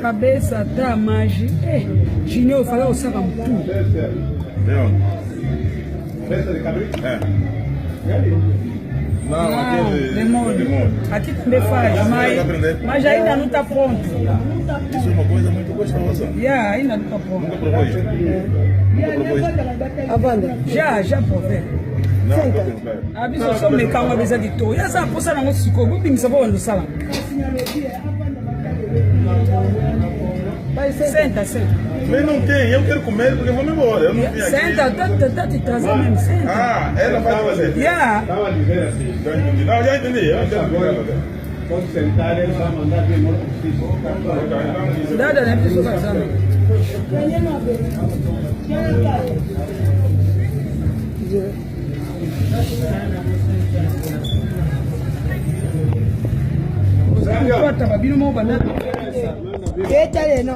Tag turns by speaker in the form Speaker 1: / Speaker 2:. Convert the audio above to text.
Speaker 1: Cabeça da magia. Chineu falou o sábado tudo.
Speaker 2: Cabeça de cabrito?
Speaker 1: Não, aquele demônio. Aqui também faz, mas ainda não está pronto.
Speaker 2: Isso é uma coisa muito gostosa.
Speaker 1: Ainda não está pronto.
Speaker 2: Nunca provou isso?
Speaker 1: A banda? Já provei.
Speaker 2: Não,
Speaker 1: a bisa só me calma a bisa de tu. Já sabe, você não se ficou, bem sabor no salão. Senta.
Speaker 2: Mas não tem, eu quero comer porque vou me embora. Eu não vim aqui.
Speaker 1: Senta, tá te trazendo mesmo, senta.
Speaker 2: Ela vai fazer.
Speaker 3: Estava a dizer assim.
Speaker 2: Não, já entendi.
Speaker 3: Quando sentar, ele vai mandar de novo preciso.
Speaker 1: Nada, né? Preciso passar. Corta, babino, mau banana.
Speaker 4: Échale, no.